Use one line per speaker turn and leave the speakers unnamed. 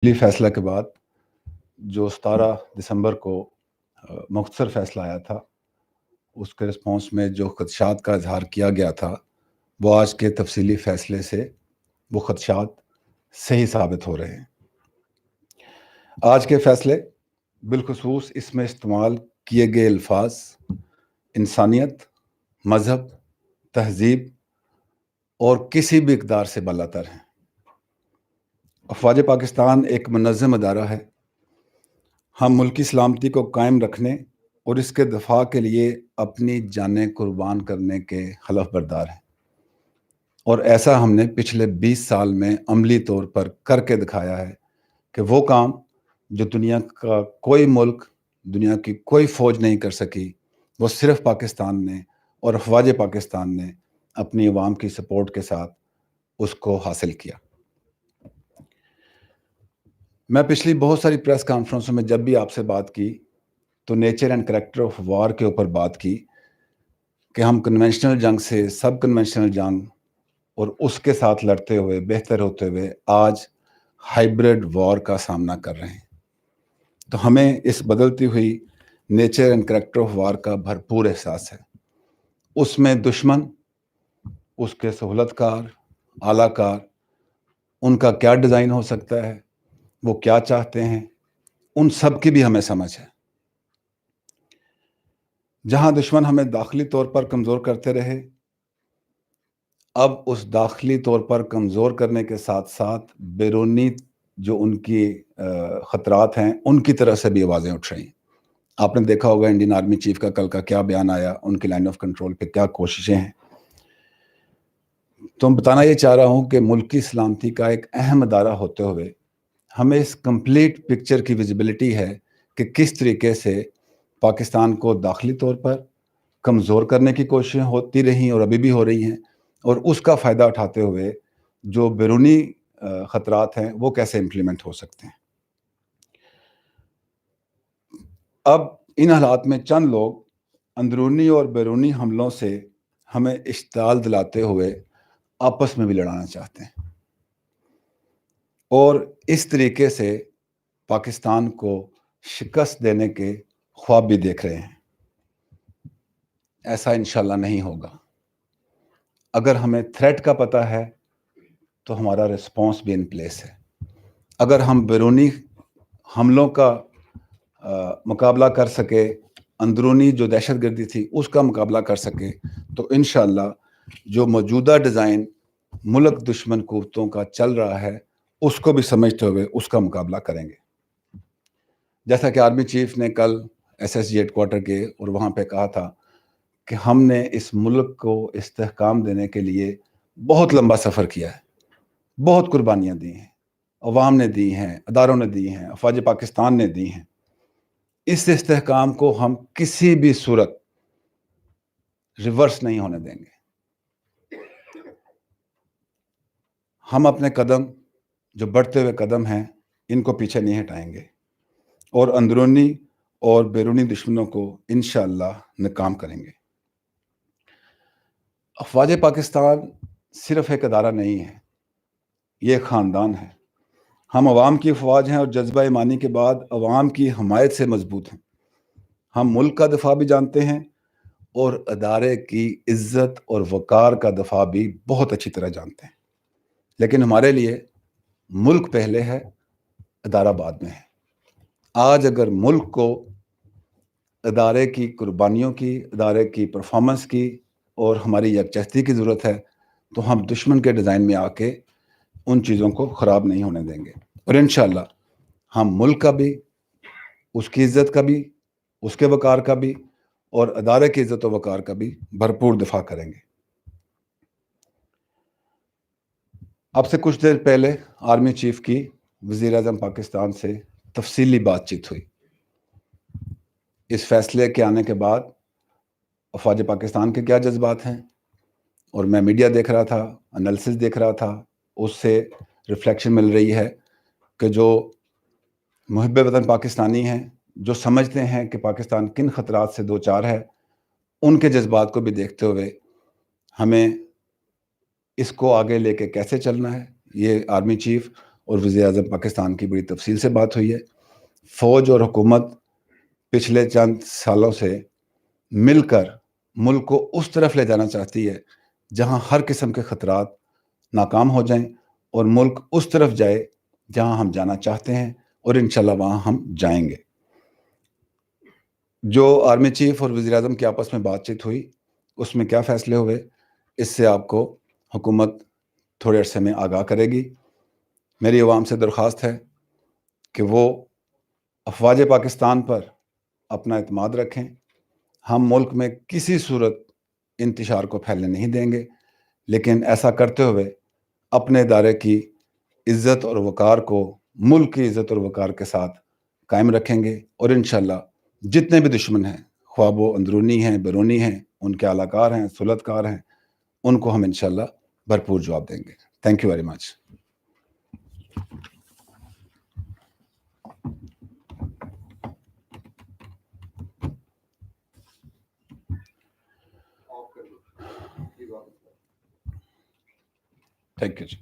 فیصلہ کے بعد جو 17 دسمبر کو مختصر فیصلہ آیا تھا، اس کے رسپانس میں جو خدشات کا اظہار کیا گیا تھا، وہ آج کے تفصیلی فیصلے سے وہ خدشات صحیح ثابت ہو رہے ہیں۔ آج کے فیصلے بالخصوص اس میں استعمال کیے گئے الفاظ انسانیت، مذہب، تہذیب اور کسی بھی اقدار سے بالاتر ہیں۔ افواج پاکستان ایک منظم ادارہ ہے۔ ہم ملکی سلامتی کو قائم رکھنے اور اس کے دفاع کے لیے اپنی جانیں قربان کرنے کے حلف بردار ہیں، اور ایسا ہم نے پچھلے 20 سال میں عملی طور پر کر کے دکھایا ہے کہ وہ کام جو دنیا کا کوئی ملک، دنیا کی کوئی فوج نہیں کر سکی، وہ صرف پاکستان نے اور افواج پاکستان نے اپنی عوام کی سپورٹ کے ساتھ اس کو حاصل کیا۔ میں پچھلی بہت ساری پریس کانفرنسوں میں جب بھی آپ سے بات کی تو nature and character of war کے اوپر بات کی کہ ہم کنونشنل جنگ سے سب کنونشنل جنگ اور اس کے ساتھ لڑتے ہوئے بہتر ہوتے ہوئے آج ہائبرڈ وار کا سامنا کر رہے ہیں۔ تو ہمیں اس بدلتی ہوئی nature and character of war کا بھرپور احساس ہے۔ اس میں دشمن، اس کے سہولت کار، اعلیٰ کار، ان کا کیا ڈیزائن ہو سکتا ہے، وہ کیا چاہتے ہیں، ان سب کی بھی ہمیں سمجھ ہے۔ جہاں دشمن ہمیں داخلی طور پر کمزور کرتے رہے، اب اس داخلی طور پر کمزور کرنے کے ساتھ ساتھ بیرونی جو ان کی خطرات ہیں، ان کی طرح سے بھی آوازیں اٹھ رہی ہیں۔ آپ نے دیکھا ہوگا انڈین آرمی چیف کا کل کا کیا بیان آیا، ان کی لائن آف کنٹرول پہ کیا کوششیں ہیں۔ تو میں بتانا یہ چاہ رہا ہوں کہ ملکی سلامتی کا ایک اہم ادارہ ہوتے ہوئے ہمیں اس کمپلیٹ پکچر کی ویزیبلٹی ہے کہ کس طریقے سے پاکستان کو داخلی طور پر کمزور کرنے کی کوششیں ہوتی رہیں اور ابھی بھی ہو رہی ہیں، اور اس کا فائدہ اٹھاتے ہوئے جو بیرونی خطرات ہیں وہ کیسے امپلیمنٹ ہو سکتے ہیں۔ اب ان حالات میں چند لوگ اندرونی اور بیرونی حملوں سے ہمیں اشتعال دلاتے ہوئے آپس میں بھی لڑانا چاہتے ہیں، اور اس طریقے سے پاکستان کو شکست دینے کے خواب بھی دیکھ رہے ہیں۔ ایسا انشاءاللہ نہیں ہوگا۔ اگر ہمیں تھریٹ کا پتہ ہے تو ہمارا رسپانس بھی ان پلیس ہے۔ اگر ہم بیرونی حملوں کا مقابلہ کر سکے، اندرونی جو دہشت گردی تھی اس کا مقابلہ کر سکے، تو انشاءاللہ جو موجودہ ڈیزائن ملک دشمن قوتوں کا چل رہا ہے اس کو بھی سمجھتے ہوئے اس کا مقابلہ کریں گے۔ جیسا کہ آرمی چیف نے کل SSG ہیڈ کوارٹر کے اور وہاں پہ کہا تھا کہ ہم نے اس ملک کو استحکام دینے کے لیے بہت لمبا سفر کیا ہے، بہت قربانیاں دی ہیں، عوام نے دی ہیں، اداروں نے دی ہیں، افواج پاکستان نے دی ہیں۔ اس استحکام کو ہم کسی بھی صورت ریورس نہیں ہونے دیں گے۔ ہم اپنے قدم جو بڑھتے ہوئے قدم ہیں ان کو پیچھے نہیں ہٹائیں گے، اور اندرونی اور بیرونی دشمنوں کو انشاءاللہ ناکام کریں گے۔ افواج پاکستان صرف ایک ادارہ نہیں ہے، یہ ایک خاندان ہے۔ ہم عوام کی افواج ہیں اور جذبہ ایمانی کے بعد عوام کی حمایت سے مضبوط ہیں۔ ہم ملک کا دفاع بھی جانتے ہیں اور ادارے کی عزت اور وقار کا دفاع بھی بہت اچھی طرح جانتے ہیں، لیکن ہمارے لیے ملک پہلے ہے، ادارہ بعد میں ہے۔ آج اگر ملک کو ادارے کی قربانیوں کی، ادارے کی پرفارمنس کی اور ہماری یکجہتی کی ضرورت ہے، تو ہم دشمن کے ڈیزائن میں آ کے ان چیزوں کو خراب نہیں ہونے دیں گے، اور انشاءاللہ ہم ملک کا بھی، اس کی عزت کا بھی، اس کے وقار کا بھی اور ادارے کی عزت و وقار کا بھی بھرپور دفاع کریں گے۔ اب سے کچھ دیر پہلے آرمی چیف کی وزیر اعظم پاکستان سے تفصیلی بات چیت ہوئی۔ اس فیصلے کے آنے کے بعد افواج پاکستان کے کیا جذبات ہیں، اور میں میڈیا دیکھ رہا تھا، انالیسس دیکھ رہا تھا، اس سے ریفلیکشن مل رہی ہے کہ جو محب وطن پاکستانی ہیں، جو سمجھتے ہیں کہ پاکستان کن خطرات سے دوچار ہے، ان کے جذبات کو بھی دیکھتے ہوئے ہمیں اس کو آگے لے کے کیسے چلنا ہے، یہ آرمی چیف اور وزیر اعظم پاکستان کی بڑی تفصیل سے بات ہوئی ہے. فوج اور حکومت پچھلے چند سالوں سے مل کر ملک کو اس طرف لے جانا چاہتی ہے جہاں ہر قسم کے خطرات ناکام ہو جائیں اور ملک اس طرف جائے جہاں ہم جانا چاہتے ہیں, اور انشاءاللہ وہاں ہم جائیں گے. جو آرمی چیف اور وزیر اعظم کی آپس میں بات چیت ہوئی اس میں کیا فیصلے ہوئے, اس سے آپ کو حکومت تھوڑے عرصے میں آگاہ کرے گی. میری عوام سے درخواست ہے کہ وہ افواج پاکستان پر اپنا اعتماد رکھیں. ہم ملک میں کسی صورت انتشار کو پھیلنے نہیں دیں گے, لیکن ایسا کرتے ہوئے اپنے ادارے کی عزت اور وقار کو ملک کی عزت اور وقار کے ساتھ قائم رکھیں گے, اور انشاءاللہ جتنے بھی دشمن ہیں, خواہ وہ اندرونی ہیں, بیرونی ہیں, ان کے اعلی کار ہیں, سلط کار ہیں, ان کو ہم انشاءاللہ بھرپور جواب دیں گے. Thank you very much. Thank you G.